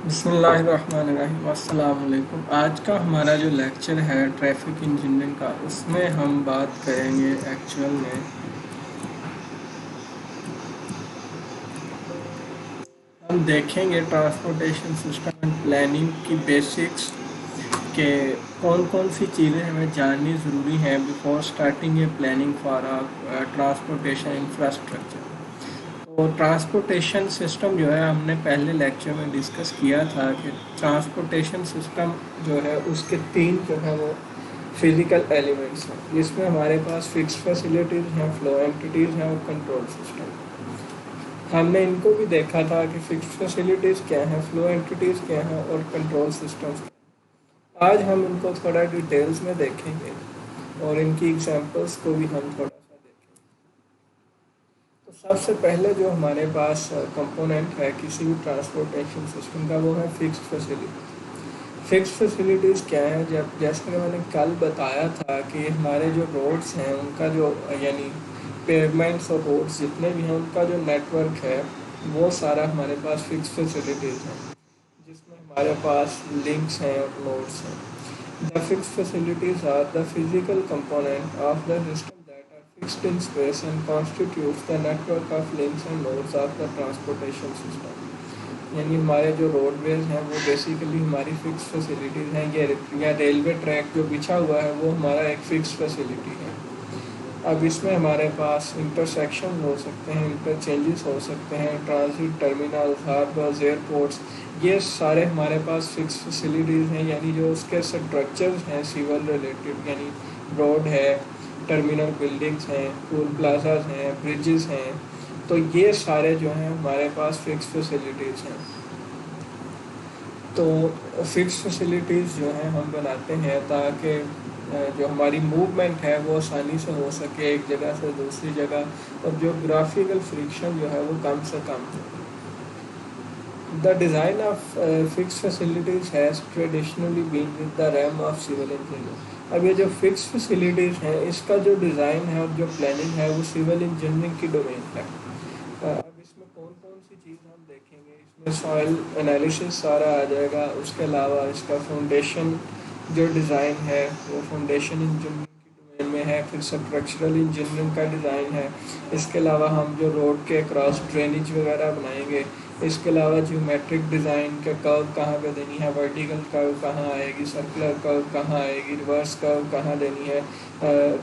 بسم اللہ الرحمن الرحیم، السلام علیکم۔ آج کا ہمارا جو لیکچر ہے ٹریفک انجینئرنگ کا، اس میں ہم بات کریں گے ایکچوئل میں ہم دیکھیں گے ٹرانسپورٹیشن سسٹم اینڈ پلاننگ کی بیسکس کہ کون کون سی چیزیں ہمیں جاننی ضروری ہیں before starting a planning for transportation infrastructure. تو ٹرانسپورٹیشن سسٹم جو ہے ہم نے پہلے لیکچر میں ڈسکس کیا تھا کہ ٹرانسپورٹیشن سسٹم جو ہے اس کے تین جو ہے وہ فزیکل ایلیمنٹس ہیں، جس میں ہمارے پاس فکس فیسلٹیز ہیں، فلو اینٹیٹیز ہیں اور کنٹرول سسٹم۔ ہم نے ان کو بھی دیکھا تھا کہ فکس فیسلٹیز کیا ہیں، فلو اینٹیٹیز کیا ہیں اور کنٹرول سسٹمز کیا ہیں۔ آج ہم ان کو تھوڑا ڈیٹیلز میں دیکھیں گے اور ان کی ایگزامپلس کو بھی ہم تھوڑا سا دیکھیں گے۔ تو سب سے پہلے جو ہمارے پاس کمپوننٹ ہے کسی بھی ٹرانسپورٹیشن سسٹم کا، وہ ہے فکس فیسلٹیز۔ فکس فیسلٹیز کیا ہیں؟ جیسے کہ میں نے کل بتایا تھا کہ ہمارے جو روڈس ہیں ان کا جو یعنی پیومنٹس اور روڈس جتنے بھی ہیں ان کا جو نیٹ ورک ہے وہ سارا ہمارے پاس فکس فیسلٹیز ہیں، جس میں ہمارے پاس لنکس ہیں اور نوڈس ہیں۔ The fixed facilities are the physical component of the system that are fixed in space and constitutes the network of links and nodes of the transportation system۔ یعنی ہمارے جو روڈ ویز ہیں وہ بیسیکلی ہماری fix facilities ہیں، یا railway track جو بچھا ہوا ہے وہ ہمارا ایک فکس فیسلٹی ہے۔ اب اس میں ہمارے پاس انٹرسیکشن ہو سکتے ہیں، انٹرچینجز ہو سکتے ہیں، ٹرانزٹ ٹرمینل، ہاربرز، ایئرپورٹس، یہ سارے ہمارے پاس فکس فیسلٹیز ہیں، یعنی جو اس کے اسٹرکچرز ہیں سول ریلیٹڈ، یعنی روڈ ہے، ٹرمینل بلڈنگز ہیں، ٹول پلازاز ہیں، برجز ہیں، تو یہ سارے جو ہیں ہمارے پاس فکس فیسلٹیز ہیں۔ تو فکس فیسلٹیز جو ہیں ہم بناتے ہیں تاکہ جو ہماری موومنٹ ہے وہ آسانی سے ہو سکے ایک جگہ سے دوسری جگہ، اور جو گرافیکل فریکشن جو ہے وہ کم سے کم ہو۔ The design of fixed facilities has traditionally been with the realm of civil engineering۔ اب یہ جو فکس فیسلٹیز ہیں اس کا جو ڈیزائن ہے اور جو پلاننگ ہے وہ سول انجینئرنگ کی ڈومین ہے۔ اب اس میں کون کون سی چیز ہم دیکھیں گے، اس میں سوائل انالیسس سارا آ جائے گا، اس کے علاوہ اس کا فاؤنڈیشن جو ڈیزائن ہے وہ فاؤنڈیشن انجینئرنگ کی ڈومین میں ہے، پھر اسٹرکچرل انجینئرنگ کا ڈیزائن ہے، اس کے علاوہ ہم جو روڈ کے کراس ڈرینیج وغیرہ بنائیں گے، اس کے علاوہ جیومیٹرک ڈیزائن کے کرو کہاں پہ دینی ہے، ورٹیکل کرو کہاں آئے گی، سرکولر کرو کہاں آئے گی، ریورس کرو کہاں دینی ہے،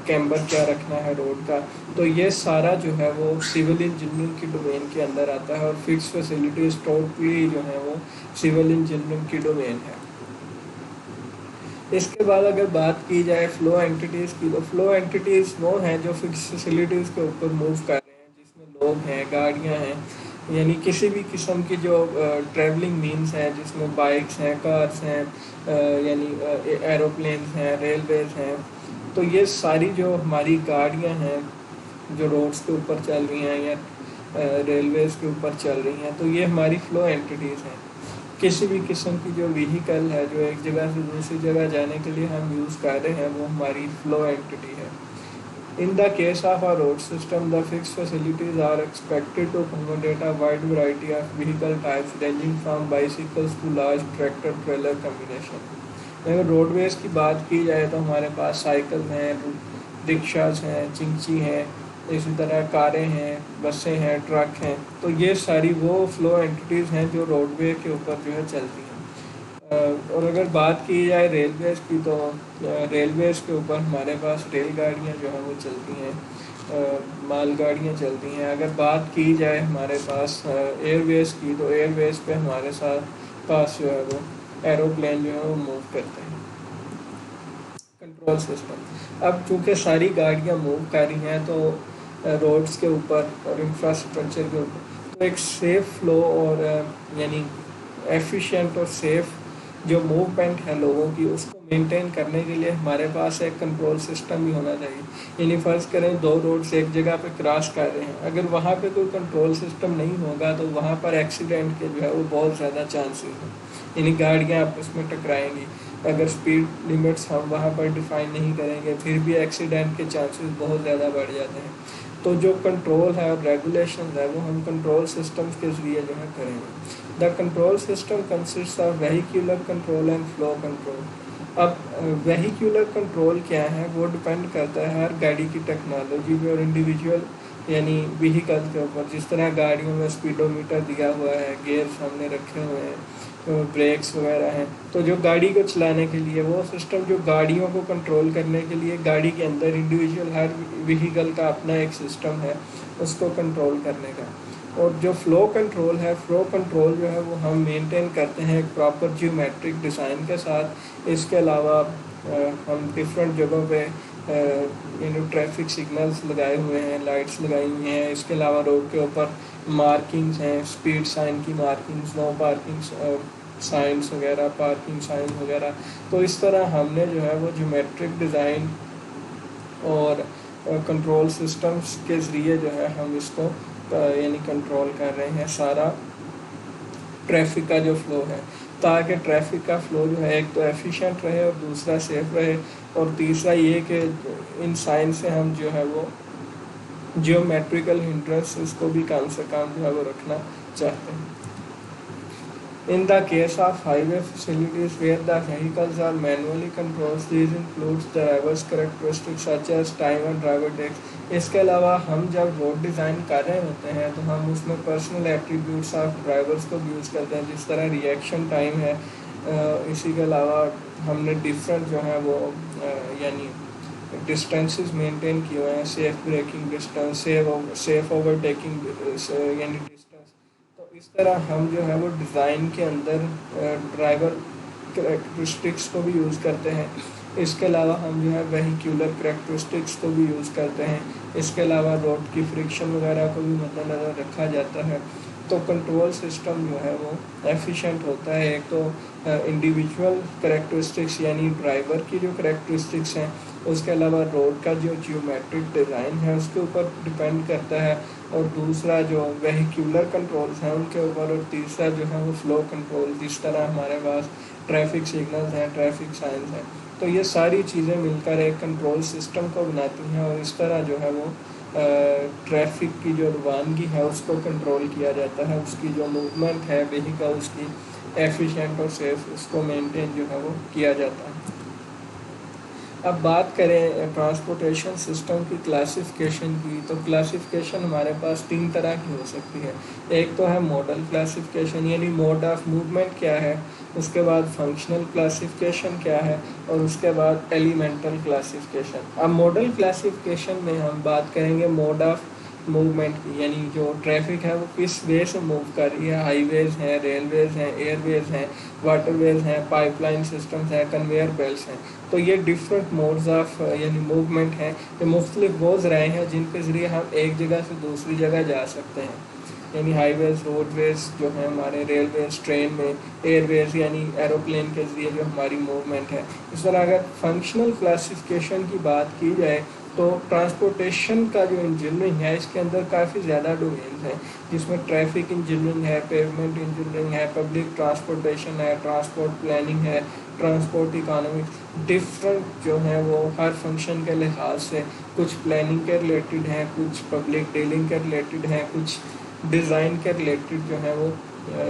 کیمبر کیا رکھنا ہے روڈ کا، تو یہ سارا جو ہے وہ سول انجینئرنگ کی ڈومین کے اندر آتا ہے، اور فکس فیسلٹیز ٹوٹلی جو ہیں وہ سول انجینئرنگ کی ڈومین ہے۔ اس کے بعد اگر بات کی جائے فلو اینٹیٹیز کی، تو فلو اینٹیٹیز وہ ہیں جو فکس فیسلٹیز کے اوپر موو کر رہے ہیں، جس میں لوگ ہیں، گاڑیاں ہیں، یعنی کسی بھی قسم کی جو ٹریولنگ مینس ہیں، جس میں بائکس ہیں، کارس ہیں، یعنی ایروپلینس ہیں، ریلویز ہیں، تو یہ ساری جو ہماری گاڑیاں ہیں جو روڈس کے اوپر چل رہی ہیں یا ریلویز کے اوپر چل رہی ہیں، تو یہ ہماری فلو اینٹیٹیز ہیں۔ کسی بھی قسم کی جو ویہیکل ہے جو ایک جگہ سے دوسری جگہ جانے کے لیے ہم یوز کر رہے ہیں وہ ہماری فلو اینٹیٹی ہے۔ In the case of a road system, the fixed facilities are expected to accommodate a wide variety of vehicle types ranging from bicycles to large tractor-trailer combination۔ اگر روڈ ویز کی بات کی جائے تو ہمارے پاس سائیکل ہیں، rickshaws ہیں، چنگچی ہیں، اسی طرح کاریں ہیں، بسیں ہیں، ٹرک ہیں، تو یہ ساری وہ فلو اینٹیٹیز ہیں جو روڈ وے کے اوپر جو ہے چلتی ہیں۔ اور اگر بات کی جائے ریلویز کی، تو ریلویز کے اوپر ہمارے پاس ریل گاڑیاں جو ہیں وہ چلتی ہیں، مال گاڑیاں چلتی ہیں۔ اگر بات کی جائے ہمارے پاس ایئر ویز کی، تو ایئر ویز پہ ہمارے پاس جو ہے وہ ایروپلین جو ہے وہ موو کرتے ہیں۔ کنٹرول سسٹم، اب چونکہ ساری گاڑیاں موو کر رہی ہیں تو روڈز کے اوپر اور انفراسٹرکچر کے اوپر، تو ایک سیف فلو اور یعنی ایفیشینٹ اور سیف جو موومنٹ ہے لوگوں کی، اس کو مینٹین کرنے کے لیے ہمارے پاس ایک کنٹرول سسٹم بھی ہونا چاہیے۔ یعنی فرض کریں دو روڈز ایک جگہ پہ کراس کر رہے ہیں، اگر وہاں پہ کوئی کنٹرول سسٹم نہیں ہوگا تو وہاں پر ایکسیڈنٹ کے جو ہے وہ بہت زیادہ چانسز ہیں، یعنی گاڑیاں آپس میں ٹکرائیں گی۔ اگر سپیڈ لیمٹس ہم وہاں پر ڈیفائن نہیں کریں گے پھر بھی ایکسیڈنٹ کے چانسز بہت زیادہ بڑھ جاتے ہیں۔ تو جو کنٹرول ہے اور ریگولیشن ہے وہ ہم کنٹرول سسٹمز کے ذریعے جو ہے کریں گے. The control system consist of vehicular control and flow control. اب ویہیکولر کنٹرول کیا ہے وہ ڈپینڈ کرتا ہے ہر گاڑی کی ٹیکنالوجی پہ اور انڈیویجول یعنی ویہیکل کے اوپر. جس طرح گاڑیوں میں اسپیڈو میٹر دیا ہوا ہے، گیئر سامنے رکھے ہوئے ہیں، بریکس وغیرہ ہیں، تو جو گاڑی کو چلانے کے لیے وہ سسٹم جو گاڑیوں کو کنٹرول کرنے کے لیے گاڑی کے اندر انڈیویجول ہر ویہیکل کا اپنا ایک سسٹم ہے اس کو کنٹرول کرنے کا. اور جو فلو کنٹرول ہے، فلو کنٹرول جو ہے وہ ہم مینٹین کرتے ہیں ایک پراپر جیومیٹرک ڈیزائن کے ساتھ. اس کے علاوہ ہم ڈفرینٹ جگہوں پہ ٹریفک سگنلز لگائے ہوئے ہیں، لائٹس لگائی ہوئی ہیں. اس کے علاوہ روڈ کے اوپر مارکنگز ہیں، اسپیڈ سائن کی مارکنگز، نو پارکنگ سائنس وغیرہ، پارکنگ سائنس وغیرہ. تو اس طرح ہم نے جو ہے وہ جیومیٹرک ڈیزائن اور کنٹرول سسٹمز کے ذریعے جو ہے ہم اس کو یعنی کنٹرول کر رہے ہیں سارا ٹریفک کا جو فلو ہے، تاکہ ٹریفک کا فلو جو ہے ایک تو ایفیشینٹ رہے اور دوسرا سیف رہے، اور تیسرا یہ کہ ان سائن سے ہم جو ہے وہ جیومیٹریکل ہنڈرنس اس کو بھی کم سے کم جو ہے وہ رکھنا چاہتے ہیں. In the case of highway facilities where the vehicles are manually controlled, these includes drivers characteristics such as time and driver takes. اس کے علاوہ ہم جب روڈ ڈیزائن کر رہے ہوتے ہیں تو ہم اس میں پرسنل ایٹریبیوٹس آف ڈرائیورس کو بھی یوز کرتے ہیں، جس طرح ریئیکشن ٹائم ہے. اسی کے علاوہ ہم نے ڈفرینٹ جو ہے وہ یعنی ڈسٹینسز مینٹین کیے ہوئے ہیں، safe braking distance, safe overtaking یعنی ڈسٹینس. تو اس طرح ہم جو ہے وہ ڈیزائن کے اندر ڈرائیور کریکٹرسٹکس کو بھی یوز کرتے ہیں. اس کے علاوہ ہم جو ہے ویہیکولر کریکٹرسٹکس کو بھی یوز کرتے ہیں. اس کے علاوہ روڈ کی فریکشن وغیرہ کو بھی مد نظر رکھا جاتا ہے. تو کنٹرول سسٹم جو ہے وہ ایفیشینٹ ہوتا ہے. ایک تو انڈیویجول کریکٹرسٹکس یعنی ڈرائیور کی جو کریکٹرسٹکس ہیں، اس کے علاوہ روڈ کا جو جیومیٹرک ڈیزائن ہے اس کے اوپر ڈپینڈ کرتا ہے، اور دوسرا جو ویہیکولر کنٹرولز ہیں ان کے اوپر، اور تیسرا جو ہے وہ فلو کنٹرول. جس طرح ہمارے پاس ٹریفک سگنلز ہیں، ٹریفک سائنس ہیں، تو یہ ساری چیزیں مل کر ایک کنٹرول سسٹم کو بناتی ہیں، اور اس طرح جو ہے وہ ٹریفک کی جو روانگی ہے اس کو کنٹرول کیا جاتا ہے. اس کی جو موومنٹ ہے ویہیکلس کی ایفیشینٹ اور سیف، اس کو مینٹین جو ہے وہ کیا جاتا ہے. اب بات کریں ٹرانسپورٹیشن سسٹم کی کلاسیفیکیشن کی، تو کلاسیفیکیشن ہمارے پاس 3 طرح کی ہو سکتی ہے. ایک تو ہے موڈل کلاسیفیکیشن یعنی موڈ آف موومنٹ کیا ہے، اس کے بعد فنکشنل کلاسیفیکیشن کیا ہے، اور اس کے بعد ایلیمنٹل کلاسیفیکیشن. اب موڈل کلاسیفیکیشن میں ہم بات کریں گے موڈ آف موومنٹ کی، یعنی جو ٹریفک ہے وہ کس وے سے موو کر رہی ہے. ہائی ویز ہیں، ریل ویز ہیں، ایئر ویز ہیں، واٹر ویز ہیں، پائپ لائن سسٹمز ہیں، کنویئر بیلٹس ہیں. تو یہ ڈفرینٹ موڈز آف یعنی موومنٹ ہیں. یہ مختلف وہ ذرائع ہیں جن کے ذریعے ہم ایک جگہ سے دوسری جگہ جا سکتے ہیں، یعنی ہائی ویز، روڈ ویز جو ہیں ہمارے، ریل ویز ٹرین میں، ایئر ویز یعنی ایروپلین کے ذریعے جو ہماری موومنٹ ہے. اس طرح اگر فنکشنل کلاسیفیکیشن کی بات کی جائے تو ٹرانسپورٹیشن کا جو انجینئرنگ ہے اس کے اندر کافی زیادہ ڈومینز ہیں، جس میں ٹریفک انجینئرنگ ہے، پیومنٹ انجینئرنگ ہے، پبلک ٹرانسپورٹیشن ہے، ٹرانسپورٹ پلاننگ ہے، ٹرانسپورٹ اکانومکس. ڈفرینٹ جو ہیں وہ ہر فنکشن کے لحاظ سے کچھ پلاننگ کے ریلیٹڈ ہیں، کچھ پبلک ڈیلنگ کے ریلیٹڈ ہیں، کچھ ڈیزائن کے ریلیٹڈ جو ہیں وہ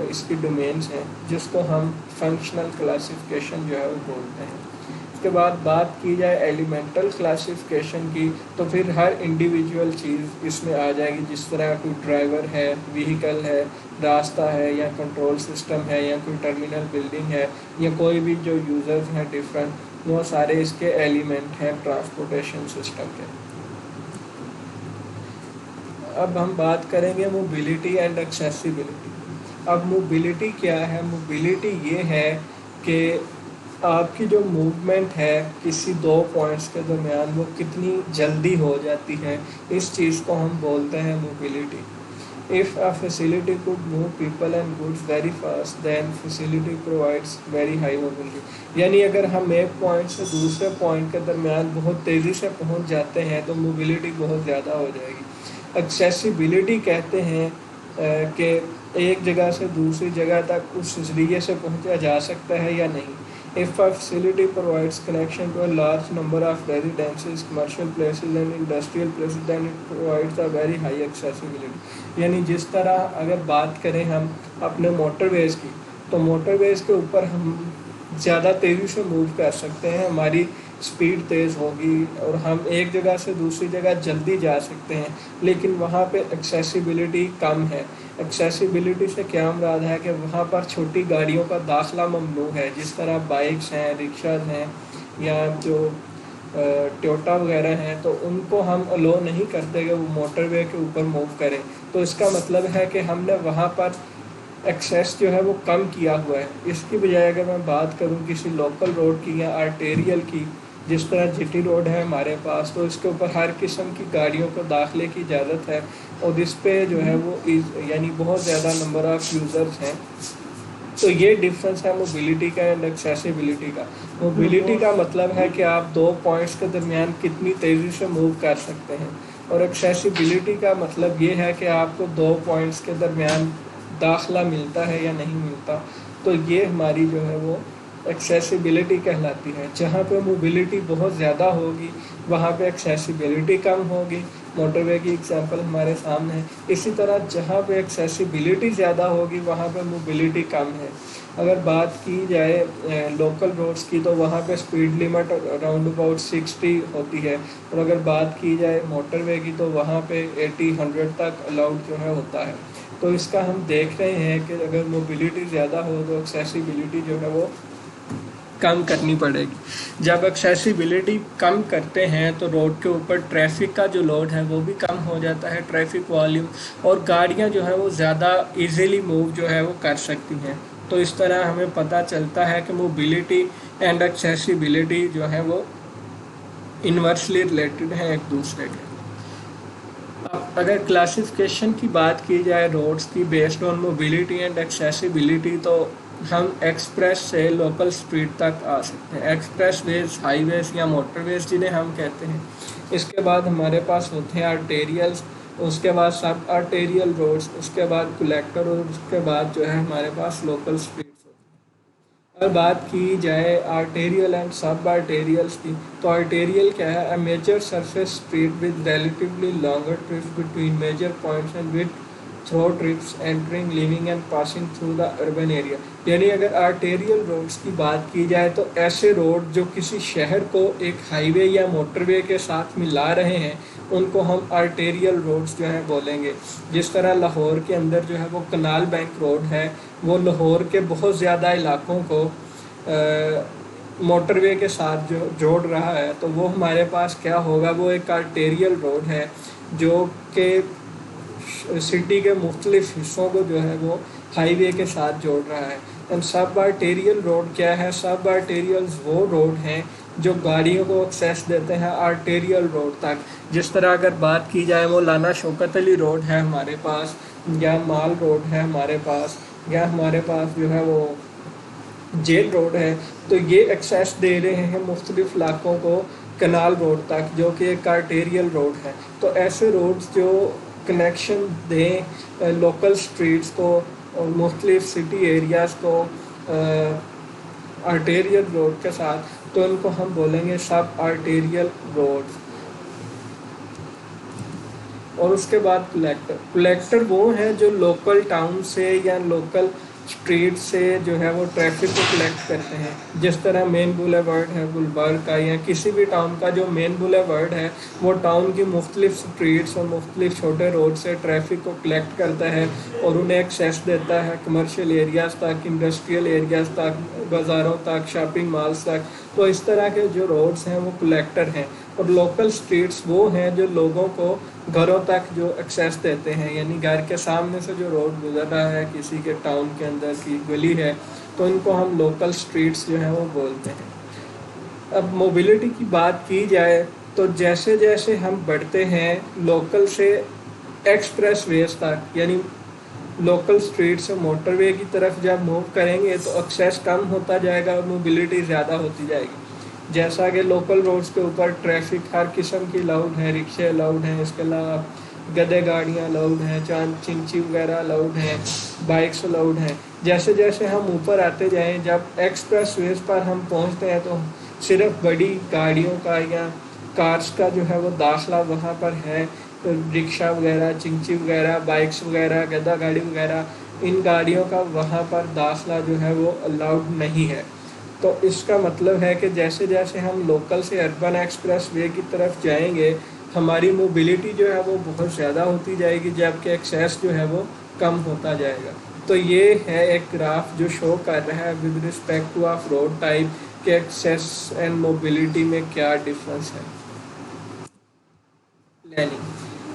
اس کی ڈومینز ہیں، جس کو ہم فنکشنل کلاسیفیکیشن جو ہے وہ بولتے ہیں. اس کے بعد بات کی جائے ایلیمنٹل کلاسیفیکیشن کی، تو پھر ہر انڈیویجول چیز اس میں آ جائے گی. جس طرح کوئی ڈرائیور ہے، ویہیکل ہے، راستہ ہے، یا کنٹرول سسٹم ہے، یا کوئی ٹرمینل بلڈنگ ہے، یا کوئی بھی جو یوزرز ہیں ڈفرینٹ، وہ سارے اس کے ایلیمنٹ ہیں ٹرانسپورٹیشن سسٹم کے. اب ہم بات کریں گے موبیلٹی اینڈ ایکسیسیبلٹی. اب موبیلٹی کیا ہے؟ موبیلٹی یہ ہے کہ آپ کی جو موومنٹ ہے کسی 2 پوائنٹس کے درمیان وہ کتنی جلدی ہو جاتی ہے، اس چیز کو ہم بولتے ہیں mobility. If a facility could move people and goods very fast, then facility provides very high mobility. یعنی اگر ہم ایک پوائنٹ سے دوسرے پوائنٹ کے درمیان بہت تیزی سے پہنچ جاتے ہیں تو موبیلٹی بہت زیادہ ہو جائے گی. ایکسیسیبلٹی کہتے ہیں کہ ایک جگہ سے دوسری جگہ تک اس ذریعے سے پہنچا جا سکتا ہے یا نہیں. If a facility provides connection to a large number of residences, commercial places and industrial places, then it provides a very high accessibility. यानी जिस तरह अगर बात करें हम अपने मोटरवेज़ की, तो मोटरवेज़ के ऊपर हम ज़्यादा तेज़ी से मूव कर सकते हैं, हमारी स्पीड तेज़ होगी और हम एक जगह से दूसरी जगह जल्दी जा सकते हैं, लेकिन वहाँ पे एक्सेसिबिलिटी कम है। एक्सेसिबिलिटी से क्या मुराद है कि वहाँ पर छोटी गाड़ियों का दाखला ममनू है, जिस तरह बाइक्स हैं, रिक्शाज हैं या जो टोयोटा वगैरह हैं, तो उनको हम अलो नहीं करते कि वो मोटरवे के ऊपर मूव करें। तो इसका मतलब है कि हमने वहाँ पर एक्सेस जो है वो कम किया हुआ है। इसकी बजाय अगर मैं बात करूँ किसी लोकल रोड की या आर्टेरियल की, जिस तरह जीटी रोड है हमारे पास, तो इसके ऊपर हर किस्म की गाड़ियों को दाखिले की इजाज़त है और इस पे जो है वो यानी बहुत ज़्यादा नंबर ऑफ़ यूज़र्स हैं। तो ये डिफरेंस है मोबिलिटी का एंड एक्सेसिबिलिटी का। मोबिलिटी का मतलब है कि आप दो पॉइंट्स के दरमियान कितनी तेज़ी से मूव कर सकते हैं, और एक्सेसिबिलिटी का मतलब ये है कि आपको दो पॉइंट्स के दरमियान दाखला मिलता है या नहीं मिलता। तो ये हमारी जो है वो एक्सेसिबिलिटी कहलाती है। जहाँ पे मोबिलिटी बहुत ज़्यादा होगी वहाँ पे एक्सेसिबिलिटी कम होगी। मोटरवे की एग्जांपल हमारे सामने है। इसी तरह जहाँ पे एक्सेसिबिलिटी ज़्यादा होगी वहाँ पे मोबिलिटी कम है। अगर बात की जाए लोकल रोड्स की, तो वहाँ पे स्पीड लिमिट अराउंड अबाउट 60 होती है, और अगर बात की जाए मोटरवे की तो वहाँ पे 80-100 तक अलाउड जो है होता है। तो इसका हम देख रहे हैं कि अगर मोबिलिटी ज़्यादा हो तो एक्सेसिबिलिटी जो है वो कम करनी पड़ेगी। जब एक्सेसिबिलिटी कम करते हैं तो रोड के ऊपर ट्रैफिक का जो लोड है वो भी कम हो जाता है, ट्रैफिक वॉल्यूम, और गाड़ियां जो है वो ज़्यादा इजीली मूव जो है वो कर सकती हैं। तो इस तरह हमें पता चलता है कि मोबिलिटी एंड एक्सेसिबिलिटी जो है वो इन्वर्सली रिलेटेड हैं एक दूसरे के। अब अगर क्लासिफिकेशन की बात की जाए रोड्स की based on mobility and accessibility, तो हम एक्सप्रेस से लोकल स्ट्रीट तक आ सकते हैं। एक्सप्रेस वेज, हाईवेज या मोटरवेज जिन्हें हम कहते हैं। इसके बाद हमारे पास होते हैं आर्टेरियल्स, उसके बाद सब आर्टेरियल रोड्स, उसके बाद कलेक्टर, और उसके बाद जो है हमारे पास लोकल स्ट्रीट्स होती हैं। अगर बात की जाए आर्टेरियल एंड सब आर्टेरियल्स की, तो आर्टेरियल क्या है? A major surface street with relatively longer trips between major points and with through trips entering, leaving and passing through the urban area. यानी अगर आर्टेरियल रोड्स की बात की जाए तो ऐसे रोड जो किसी शहर को एक हाईवे या मोटरवे के साथ मिला रहे हैं, उनको हम आर्टेरियल रोड्स जो हैं बोलेंगे। जिस तरह लाहौर के अंदर जो है वो कनाल बैंक रोड है, वो लाहौर के बहुत ज़्यादा इलाकों को मोटरवे के साथ जो जोड़ रहा है, तो वो हमारे पास क्या होगा? वो एक आर्टेरियल रोड है जो कि सिटी के मुख्तलिफ हिस्सों को जो है वो हाईवे के साथ जोड़ रहा है। एंड सब आर्टेरियल रोड क्या है? सब आर्टेरियल्स वो रोड हैं जो गाड़ियों को एक्सेस देते हैं आर्टेरियल रोड तक। जिस तरह अगर बात की जाए मौलाना शौकत अली रोड है हमारे पास, या माल रोड है हमारे पास, या हमारे पास जो है वो जेल रोड है, तो ये एक्सेस दे रहे हैं मुख्तलिफ इलाकों को कनाल रोड तक, जो कि एक आर्टेरियल रोड है। तो ऐसे रोड्स जो कनेक्शन दें लोकल स्ट्रीट्स को और मुख्तलिफ सिटी एरियाज़ को आर्टेरियल रोड के साथ, तो इनको हम बोलेंगे सब आर्टेरियल रोड्स। और उसके बाद कलेक्टर वो हैं जो लोकल टाउन से या लोकल स्ट्रीट से जो है वो ट्रैफिक को कलेक्ट करते हैं। जिस तरह मेन बुलेवर्ड है गुलबर्ग का, या किसी भी टाउन का जो मेन बुलेवर्ड है, वो टाउन की मुख्तलिफ स्ट्रीट्स और मुख्तलिफ छोटे रोड से ट्रैफिक को कलेक्ट करता है और उन्हें एक्सेस देता है कमर्शियल एरियाज़ तक, इंडस्ट्रियल एरियाज़ तक, बाज़ारों तक, शॉपिंग मॉल्स तक। तो इस तरह के जो रोड्स हैं वो कलेक्टर हैं। और लोकल स्ट्रीट्स वो हैं जो लोगों को घरों तक जो एक्सेस देते हैं, यानी घर के सामने से जो रोड गुजर रहा है किसी के टाउन के अंदर की गली है, तो इनको हम लोकल स्ट्रीट्स जो हैं वो बोलते हैं। अब मोबिलिटी की बात की जाए तो जैसे जैसे हम बढ़ते हैं लोकल से एक्सप्रेस वेज तक, यानी लोकल स्ट्रीट से मोटरवे की तरफ जब मूव करेंगे तो एक्सेस कम होता जाएगा और मोबिलिटी ज़्यादा होती जाएगी। जैसा कि लोकल रोड्स के ऊपर ट्रैफिक हर किस्म की अलाउड है, रिक्शे अलाउड हैं, इसके अलावा गधे गाड़ियाँ अलाउड हैं, चांद चिंची वगैरह अलाउड हैं, बाइक्स अलाउड हैं। जैसे जैसे हम ऊपर आते जाएं, जब एक्सप्रेस वेज पर हम पहुंचते हैं तो सिर्फ बड़ी गाड़ियों का या कार्स का जो है वो दाखला वहाँ पर है। तो रिक्शा वगैरह, चिंची वगैरह, बाइक्स वगैरह, गदा गाड़ी वगैरह, इन गाड़ियों का वहाँ पर दाखला जो है वो अलाउड नहीं है। तो इसका मतलब है कि जैसे जैसे हम लोकल से अर्बन एक्सप्रेस वे की तरफ जाएंगे, हमारी मोबिलिटी जो है वो बहुत ज़्यादा होती जाएगी, जबकि एक्सेस जो है वो कम होता जाएगा। तो ये है एक ग्राफ जो शो कर रहा है with respect two of road type के एक्सेस एंड मोबिलिटी में क्या डिफरेंस है। प्लानिंग।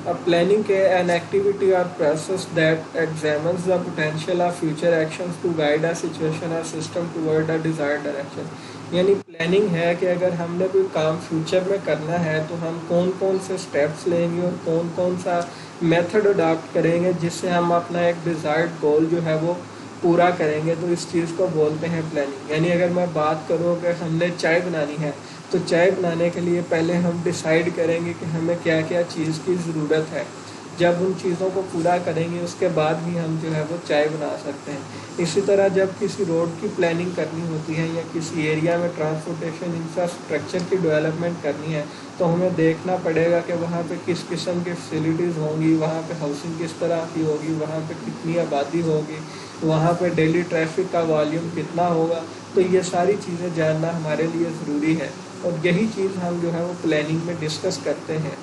अब प्लानिंग के an activity or process that examines the potential of future actions to guide a situation or system toward a desired direction। यानी planning है कि अगर हमने कोई काम फ्यूचर में करना है तो हम कौन कौन से स्टेप्स लेंगे और कौन कौन सा मेथड अडॉप्ट करेंगे जिससे हम अपना एक डिज़ायर्ड गोल जो है वो पूरा करेंगे। तो इस चीज़ को बोलते हैं प्लानिंग। यानी अगर मैं बात करूँ कि हमने चाय बनानी है तो चाय बनाने के लिए पहले हम डिसाइड करेंगे कि हमें क्या क्या चीज़ की ज़रूरत है। जब उन चीज़ों को पूरा करेंगे उसके बाद भी हम जो है वो चाय बना सकते हैं। इसी तरह जब किसी रोड की प्लानिंग करनी होती है या किसी एरिया में ट्रांसपोर्टेशन इंफ्रास्ट्रक्चर की डेवलपमेंट करनी है तो हमें देखना पड़ेगा कि वहाँ पे किस किस्म की फैसिलिटीज़ होंगी, वहाँ पे हाउसिंग किस तरह की होगी, वहाँ पे कितनी आबादी होगी, वहाँ पे डेली ट्रैफिक का वॉल्यूम कितना होगा। तो ये सारी चीज़ें जानना हमारे लिए ज़रूरी है और यही चीज़ हम जो है वो प्लानिंग में डिस्कस करते हैं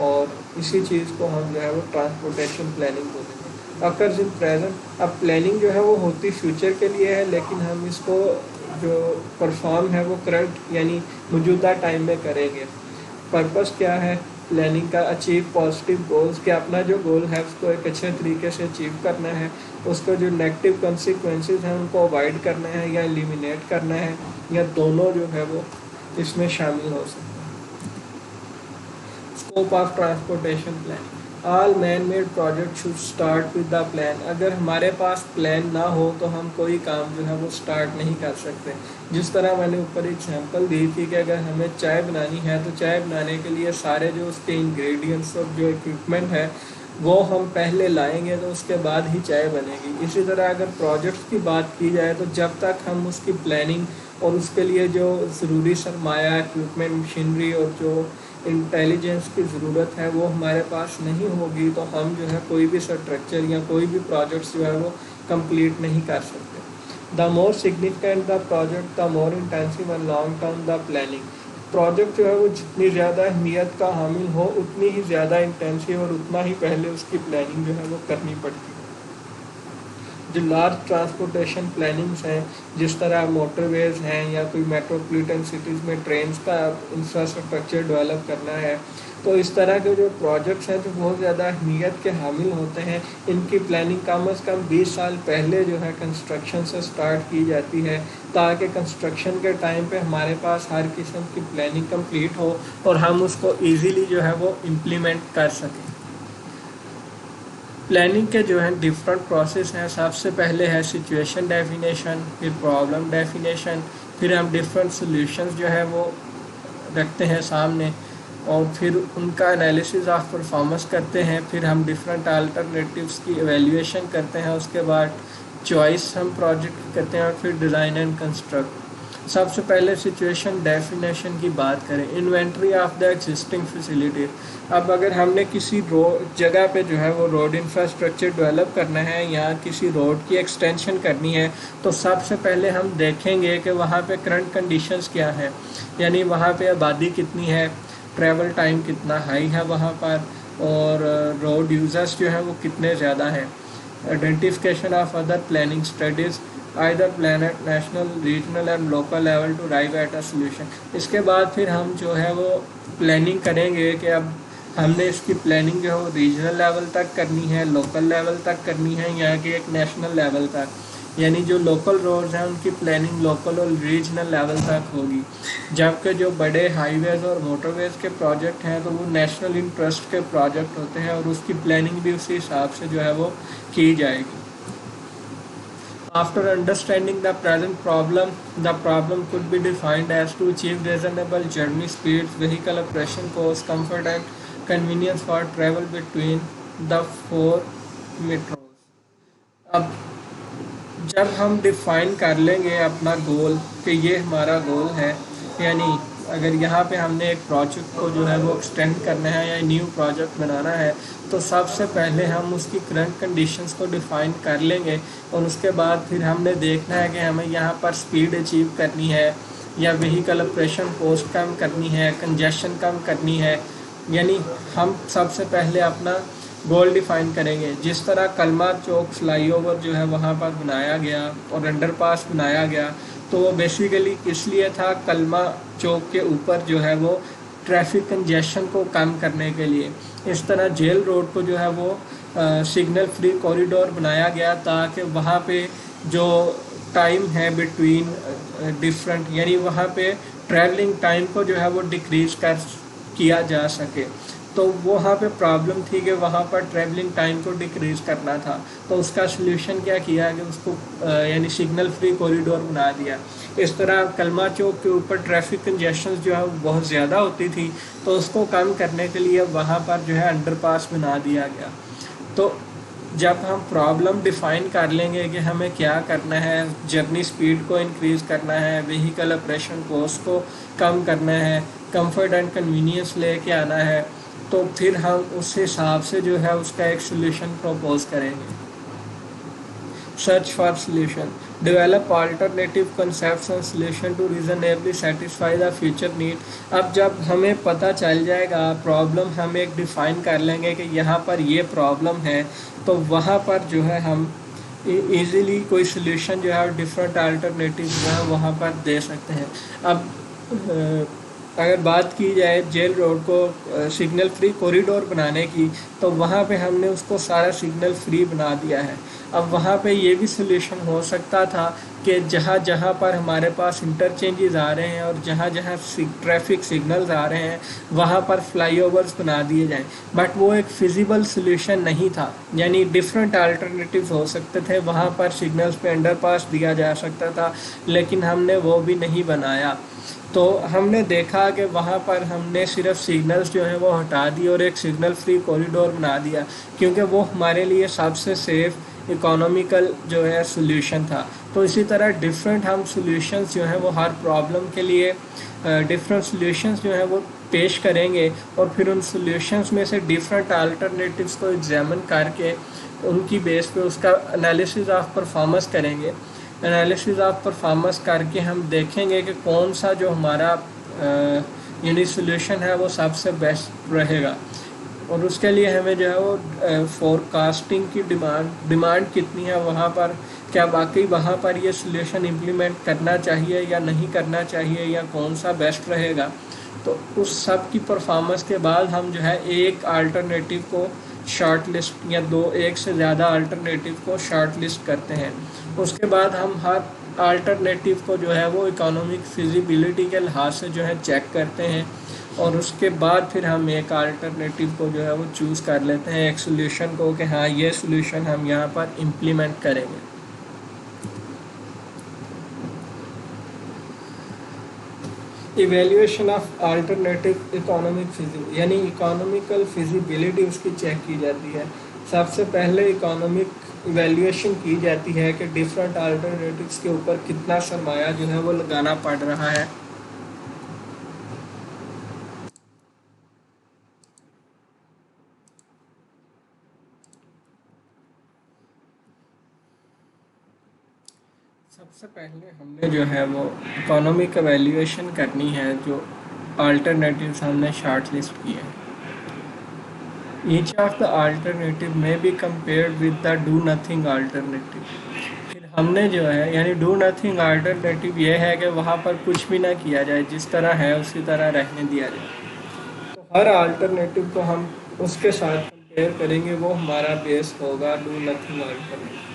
और इसी चीज़ को हम जो है वो ट्रांसपोर्टेशन प्लानिंग बोलेंगे। Occurs in present. अब प्लानिंग जो है वो होती फ्यूचर के लिए है, लेकिन हम इसको जो परफॉर्म है वो करंट यानी मौजूदा टाइम में करेंगे। पर्पस क्या है प्लानिंग का? अचीव पॉजिटिव गोल्स, कि अपना जो गोल है उसको एक अच्छे तरीके से अचीव करना है, उसको जो नेगेटिव कंसिक्वेंसेस हैं उनको अवॉइड करना है या एलिमिनेट करना है, या दोनों जो है वो इसमें शामिल हो सकते हैं। Scope of transportation planning. All man made project should start with the plan. अगर हमारे पास प्लान ना हो तो हम कोई काम जो है वो स्टार्ट नहीं कर सकते। जिस तरह मैंने ऊपर एग्जांपल दी थी कि अगर हमें चाय बनानी है तो चाय बनाने के लिए सारे जो उसके इंग्रेडिएंट्स और जो इक्विपमेंट है वो हम पहले लाएंगे तो उसके बाद ही चाय बनेगी। इसी तरह अगर प्रोजेक्ट्स की बात की जाए तो जब तक हम उसकी प्लानिंग और उसके लिए जो ज़रूरी सरमाया, इक्विपमेंट, मशीनरी और जो इंटेलिजेंस की ज़रूरत है वो हमारे पास नहीं होगी तो हम जो है कोई भी स्ट्रक्चर या कोई भी प्रोजेक्ट्स जो है वो कंप्लीट नहीं कर सकते। The more significant the project the more intensive and long term the planning. Project जो है वो जितनी ज़्यादा अहमियत का हामिल हो उतनी ही ज़्यादा इंटेंसिव और उतना ही पहले उसकी प्लानिंग जो है वो करनी पड़ती है। जो लार्ज ट्रांसपोर्टेशन प्लानिंग्स हैं, जिस तरह मोटरवेज हैं या कोई मेट्रोपॉलिटन सिटीज़ में ट्रेन्स का इंफ्रास्ट्रक्चर डेवलप करना है, तो इस तरह के जो प्रोजेक्ट्स हैं जो बहुत ज़्यादा अहमियत के हामिल होते हैं, इनकी प्लानिंग कम अज़ कम 20 साल पहले जो है कंस्ट्रक्शन से स्टार्ट की जाती है ताकि कंस्ट्रक्शन के टाइम पे हमारे पास हर किस्म की प्लानिंग कंप्लीट हो और हम उसको ईज़िली जो है वो इम्प्लीमेंट कर सकें। प्लानिंग के जो है डिफरेंट प्रोसेस हैं। सबसे पहले है सिचुएशन डेफिनेशन, फिर प्रॉब्लम डेफिनेशन, फिर हम डिफरेंट सॉल्यूशंस जो है वो रखते हैं सामने और फिर उनका एनालिसिस ऑफ परफॉर्मेंस करते हैं, फिर हम डिफरेंट अल्टरनेटिव्स की एवेल्यूएशन करते हैं, उसके बाद चॉइस हम प्रोजेक्ट करते हैं और फिर डिज़ाइन एंड कंस्ट्रक्ट। सबसे पहले सिचुएशन डेफिनेशन की बात करें, inventory of the existing facilities. अब अगर हमने किसी जगह पे जो है वो रोड इंफ्रास्ट्रक्चर डेवलप करना है या किसी रोड की एक्सटेंशन करनी है तो सबसे पहले हम देखेंगे कि वहाँ पे करंट कंडीशंस क्या है, यानी वहाँ पे आबादी कितनी है, ट्रैवल टाइम कितना हाई है वहाँ पर, और रोड यूजर्स जो हैं वो कितने ज़्यादा हैं। Identification of other planning studies either plan at national, regional and local level to arrive at a solution. इसके बाद फिर हम जो है वो प्लानिंग करेंगे कि अब हमने इसकी प्लानिंग जो है वो रीजनल लेवल तक करनी है, लोकल लेवल तक करनी है, या कि एक नेशनल लेवल तक। यानी जो लोकल रोड्स हैं उनकी प्लानिंग लोकल और रीजनल लेवल तक होगी, जबकि जो बड़े हाईवेज और मोटरवेज के प्रोजेक्ट हैं तो वो नेशनल इंटरेस्ट के प्रोजेक्ट होते हैं और उसकी प्लानिंग भी उसी हिसाब से जो है वो की जाएगी। After understanding the present problem, the problem could be defined as to achieve reasonable journey speeds, vehicle operation cost, comfort and convenience for travel between the four metros. अब जब हम डिफाइन कर लेंगे अपना गोल कि ये हमारा गोल है, यानी अगर यहाँ पे हमने एक प्रोजेक्ट को जो है वो एक्सटेंड करना है या न्यू प्रोजेक्ट बनाना है, तो सबसे पहले हम उसकी करंट कंडीशंस को डिफाइन कर लेंगे और उसके बाद फिर हमने देखना है कि हमें यहाँ पर स्पीड अचीव करनी है या व्हीकल ऑपरेशन कॉस्ट कम करनी है, कंजेशन कम करनी है। यानी हम सबसे पहले अपना गोल डिफाइन करेंगे। जिस तरह कलमा चौक फ्लाई ओवर जो है वहाँ पर बनाया गया और अंडर पास बनाया गया, तो वो बेसिकली इसलिए था कलमा चौक के ऊपर जो है वो ट्रैफिक कंजेशन को कम करने के लिए। इस तरह जेल रोड को जो है वो सिग्नल फ्री कॉरिडोर बनाया गया ताकि वहाँ पे जो टाइम है बिटवीन डिफरेंट, यानी वहाँ पे ट्रैवलिंग टाइम को जो है वो डिक्रीज कर किया जा सके। तो वहाँ पे प्रॉब्लम थी कि वहाँ पर ट्रैवलिंग टाइम को डिक्रीज करना था, तो उसका सलूशन क्या किया कि उसको यानी सिग्नल फ्री कॉरिडोर बना दिया। इस तरह कलमा चौक के ऊपर ट्रैफिक कंजेशन जो है वो बहुत ज़्यादा होती थी, तो उसको कम करने के लिए वहाँ पर जो है अंडरपास बना दिया गया। तो जब हम प्रॉब्लम डिफाइन कर लेंगे कि हमें क्या करना है, जर्नी स्पीड को इंक्रीज़ करना है, व्हीकल ऑपरेशन कॉस्ट को कम करना है, कंफर्ट एंड कन्वीनियंस लेके आना है, तो फिर हम उस हिसाब से जो है उसका एक सोल्यूशन प्रपोज करेंगे। Search for solution, develop alternative concepts and solution to reasonably satisfy the future need। अब जब हमें पता चल जाएगा प्रॉब्लम, हम एक डिफ़ाइन कर लेंगे कि यहाँ पर ये प्रॉब्लम है, तो वहाँ पर जो है हम इजीली कोई सोल्यूशन जो है डिफरेंट अल्टरनेटिव जो है वहाँ पर दे सकते हैं। अब अगर बात की जाए जेल रोड को सिग्नल फ्री कॉरिडोर बनाने की, तो वहाँ पे हमने उसको सारा सिग्नल फ्री बना दिया है। अब वहाँ पे ये भी सोल्यूशन हो सकता था कि जहाँ जहाँ पर हमारे पास इंटरचेंजेस आ रहे हैं और जहाँ जहाँ ट्रैफिक सिग्नल्स आ रहे हैं वहाँ पर फ्लाई ओवर्स बना दिए जाएं, बट वो एक फिजिबल सोल्यूशन नहीं था। यानी डिफरेंट अल्टरनेटिव्स हो सकते थे, वहाँ पर सिग्नल्स पे अंडरपास दिया जा सकता था, लेकिन हमने वो भी नहीं बनाया। तो हमने देखा कि वहाँ पर हमने सिर्फ सिग्नल्स जो हैं वो हटा दिए और एक सिग्नल फ्री कॉरिडोर बना दिया, क्योंकि वो हमारे लिए सबसे सेफ इकोनॉमिकल जो है सोल्यूशन था। तो इसी तरह डिफरेंट हम सोल्यूशंस जो हैं वो हर प्रॉब्लम के लिए डिफरेंट सोल्यूशंस जो हैं वो पेश करेंगे और फिर उन सोल्यूशंस में से डिफरेंट अल्टरनेटिव्स को एग्जामिन करके उनकी बेस पे उसका एनालिसिस ऑफ परफॉर्मेंस करेंगे। एनालिसिस ऑफ परफॉर्मेंस करके हम देखेंगे कि कौन सा जो हमारा यानी सोल्यूशन है वो सबसे बेस्ट रहेगा, और उसके लिए हमें जो है वो फोरकास्टिंग की डिमांड कितनी है वहाँ पर, क्या वाकई वहाँ पर ये सोल्यूशन इम्प्लीमेंट करना चाहिए या नहीं करना चाहिए, या कौन सा बेस्ट रहेगा। तो उस सब की परफॉर्मेंस के बाद हम जो है एक अल्टरनेटिव को शॉर्ट लिस्ट या एक से ज़्यादा अल्टरनेटिव को शॉर्ट लिस्ट करते हैं। उसके बाद हम हर अल्टरनेटिव को जो है वो इकोनॉमिक फिजिबिलिटी के लिहाज से जो है चेक करते हैं, और उसके बाद फिर हम एक अल्टरनेटिव को जो है वो चूज़ कर लेते हैं, एक सोल्यूशन को, कि हाँ ये सोल्यूशन हम यहाँ पर इम्प्लीमेंट करेंगे। इवेल्यूएशन ऑफ अल्टरनेटिव इकोनॉमिक यानी इकोनॉमिकल फिजिबिलिटी उसकी चेक की जाती है। सबसे पहले इकोनॉमिक इवेल्यूएशन की जाती है कि डिफरेंट अल्टरनेटिव्स के ऊपर कितना सरमाया जो है वो लगाना पड़ रहा है। सबसे पहले हमने जो है वो इकोनॉमिक एवेल्यूएशन करनी है जो अल्टरनेटिव्स हमने शॉर्ट लिस्ट किए हैं। ईच ऑफ द अल्टरनेटिव में be compared with the do nothing alternative. फिर हमने जो है यानी डू नथिंग अल्टरनेटिव ये है कि वहाँ पर कुछ भी ना किया जाए, जिस तरह है उसी तरह रहने दिया जाए। तो हर अल्टरनेटिव को हम उसके साथ कंपेयर करेंगे, वो हमारा बेस होगा do nothing alternative.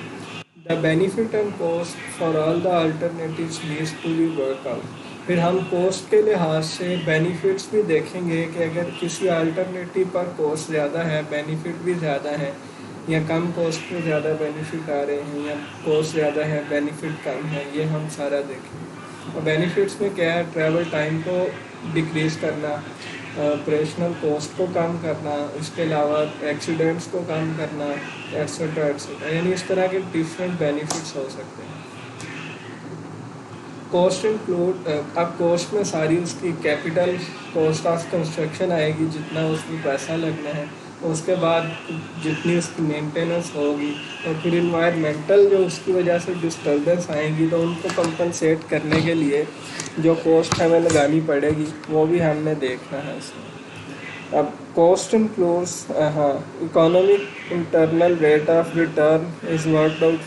The benefit and cost for all the alternatives needs to be work out. फिर हम कॉस्ट के लिहाज से बेनिफिट्स भी देखेंगे कि अगर किसी अल्टरनेटिव पर कॉस्ट ज़्यादा है, बेनिफिट भी ज़्यादा है, या कम कॉस्ट में ज़्यादा बेनिफिट आ रहे हैं, या कॉस्ट ज़्यादा है बेनिफिट कम है, ये हम सारा देखेंगे। और बेनिफिट्स में क्या है, ट्रैवल टाइम को डिक्रीज़ करना, ऑपरेशनल कॉस्ट को कम करना, इसके अलावा एक्सीडेंट्स को कम करना, एट्सेट्रा एट्सेट्रा, यानी इस तरह के डिफरेंट बेनिफिट्स हो सकते हैं। कॉस्ट इंक्लूड, अब कॉस्ट में सारी उसकी कैपिटल कॉस्ट ऑफ कंस्ट्रक्शन आएगी, जितना उसमें पैसा लगना है, उसके बाद जितनी उसकी मेंटेनेंस होगी, और फिर इन्वायरमेंटल जो उसकी वजह से डिस्टर्बेंस आएंगी तो उनको कंपनसेट करने के लिए जो कॉस्ट हमें लगानी पड़ेगी वो भी हमने देखना है इसमें। अब कॉस्ट इंक्लूड्स, हाँ, economic internal rate of return is worked out,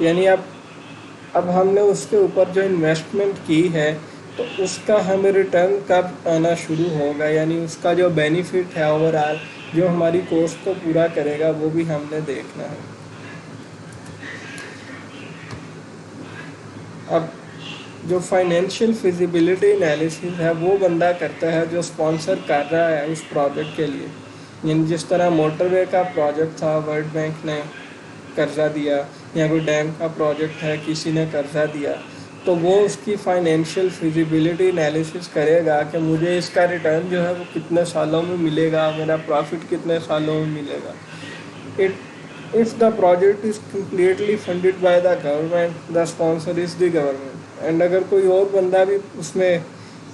यानी अब हमने उसके ऊपर जो इन्वेस्टमेंट की है तो उसका हमें रिटर्न कब आना शुरू होगा, यानी उसका जो बेनिफिट है ओवरऑल जो हमारी कॉस्ट को पूरा करेगा वो भी हमने देखना है। अब जो फाइनेंशियल फिजिबिलिटी एनालिसिस है वो बंदा करता है जो स्पॉन्सर कर रहा है उस प्रोजेक्ट के लिए, यानी जिस तरह मोटरवे का प्रोजेक्ट था, वर्ल्ड बैंक ने कर्जा दिया, या कोई डैम का प्रोजेक्ट है किसी ने कर्जा दिया, तो वो उसकी फाइनेंशियल फिजिबिलिटी एनालिसिस करेगा कि मुझे इसका रिटर्न जो है वो कितने सालों में मिलेगा, मेरा प्रॉफिट कितने सालों में मिलेगा। If the project is completely funded by the government, the sponsor is the government. And अगर कोई और बंदा भी उसमें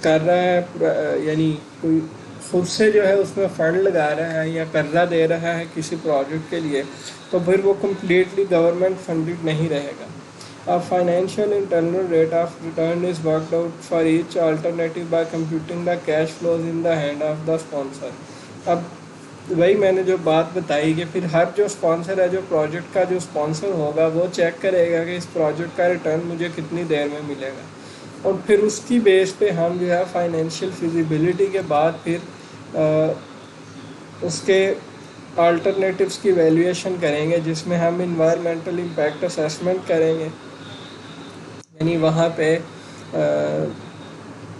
कर रहा है, यानी कोई खुद से जो है उसमें फंड लगा रहा है या कर्जा दे रहा है किसी प्रोजेक्ट के लिए, तो फिर वो कम्प्लीटली गवर्नमेंट फंडेड नहीं रहेगा। A financial internal rate of return is worked out for each alternative by computing the cash flows in the hand of the sponsor. अब वही मैंने जो बात बताई कि फिर हर जो स्पॉन्सर है, जो प्रोजेक्ट का जो स्पॉन्सर होगा वो चेक करेगा कि इस प्रोजेक्ट का रिटर्न मुझे कितनी देर में मिलेगा, और फिर उसकी बेस पे हम जो है फाइनेंशियल फिजिबिलिटी के बाद फिर उसके अल्टरनेटिव्स की वैल्यूएशन करेंगे, जिसमें हम इन्वायरमेंटल इम्पैक्ट असेसमेंट करेंगे, यानी वहाँ पे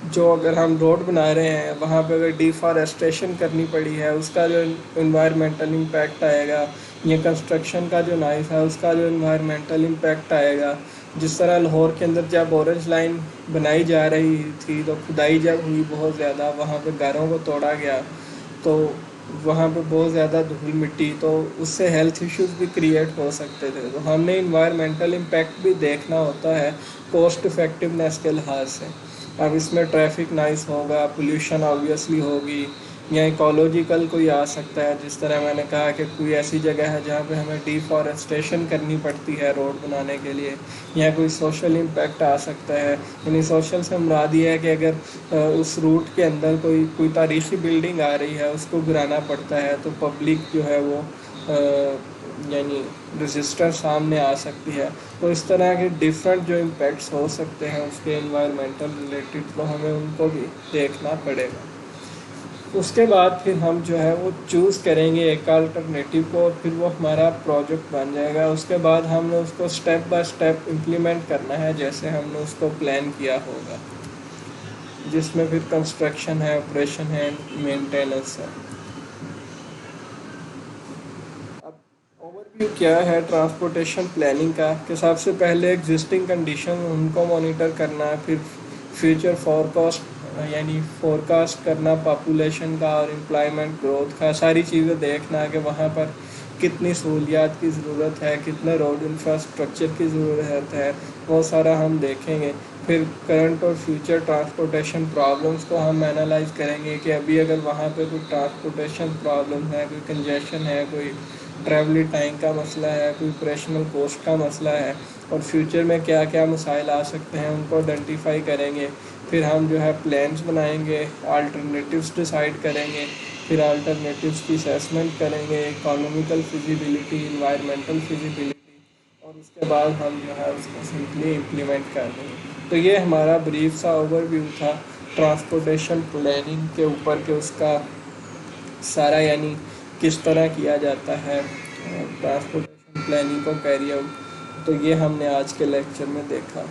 जो अगर हम रोड बना रहे हैं वहाँ पे अगर डिफॉरेस्टेशन करनी पड़ी है उसका जो इन्वायरमेंटल इम्पैक्ट आएगा, या कंस्ट्रक्शन का जो नाइस है उसका जो इन्वायरमेंटल इम्पैक्ट आएगा। जिस तरह लाहौर के अंदर जब ऑरेंज लाइन बनाई जा रही थी तो खुदाई जब हुई बहुत ज़्यादा, वहाँ पे घरों को तोड़ा गया, तो वहाँ पे बहुत ज़्यादा धूल मिट्टी, तो उससे हेल्थ इश्यूज भी क्रिएट हो सकते थे। तो हमने इन्वायरमेंटल इम्पैक्ट भी देखना होता है कॉस्ट इफ़ेक्टिवनेस के लिहाज से। अब इसमें ट्रैफिक नाइस होगा, पोल्यूशन ऑब्वियसली होगी, या इकोलॉजिकल कोई आ सकता है, जिस तरह मैंने कहा कि कोई ऐसी जगह है जहाँ पे हमें डिफॉरेस्टेशन करनी पड़ती है रोड बनाने के लिए, या कोई सोशल इम्पैक्ट आ सकता है। यानी सोशल से मुराद ये है कि अगर उस रूट के अंदर कोई तारीख़ी बिल्डिंग आ रही है उसको गिराना पड़ता है तो पब्लिक जो है वो यानी रजिस्टर सामने आ सकती है। तो इस तरह के डिफरेंट जो इम्पैक्ट्स हो सकते हैं उसके एनवायरमेंटल रिलेटेड, तो हमें उनको भी देखना पड़ेगा। उसके बाद फिर हम जो है वो चूज़ करेंगे एक अल्टरनेटिव को, और फिर वो हमारा प्रोजेक्ट बन जाएगा। उसके बाद हमने उसको स्टेप बाय स्टेप इम्प्लीमेंट करना है जैसे हमने उसको प्लान किया होगा, जिसमें फिर कंस्ट्रक्शन है, ऑपरेशन है, मेंटेनेंस है। अब ओवरव्यू क्या है ट्रांसपोर्टेशन प्लानिंग का, कि सबसे पहले एग्जिस्टिंग कंडीशन उनको मॉनिटर करना है, फिर फ्यूचर फोरकास्ट यानी फोरकास्ट करना पॉपुलेशन का और एम्प्लॉयमेंट ग्रोथ का, सारी चीज़ें देखना है कि वहाँ पर कितनी सहूलियात की ज़रूरत है, कितने रोड इंफ्रास्ट्रक्चर की ज़रूरत है, वो सारा हम देखेंगे। फिर करंट और फ्यूचर ट्रांसपोर्टेशन प्रॉब्लम्स को हम एनालाइज करेंगे कि अभी अगर वहाँ पे कोई ट्रांसपोर्टेशन प्रॉब्लम है, कोई कंजेशन है, कोई ट्रैवलिंग टाइम का मसला है, कोई ऑपरेशनल कॉस्ट का मसला है, और फ्यूचर में क्या क्या मसाइल आ सकते हैं उनको आइडेंटिफाई करेंगे। फिर हम जो है प्लान्स बनाएंगे, अल्टरनेटिव्स डिसाइड करेंगे, फिर अल्टरनेटिव्स की असेसमेंट करेंगे, इकोनॉमिकल फिजिबिलिटी, इन्वायरमेंटल फिजिबिलिटी, और उसके बाद हम जो है उसको सिंपली इम्प्लीमेंट कर देंगे। तो ये हमारा ब्रीफ सा ओवरव्यू था ट्रांसपोर्टेशन प्लानिंग के ऊपर, कि उसका सारा यानी किस तरह किया जाता है ट्रांसपोर्टेशन प्लानिंग को कैरी आउट। तो ये हमने आज के लेक्चर में देखा।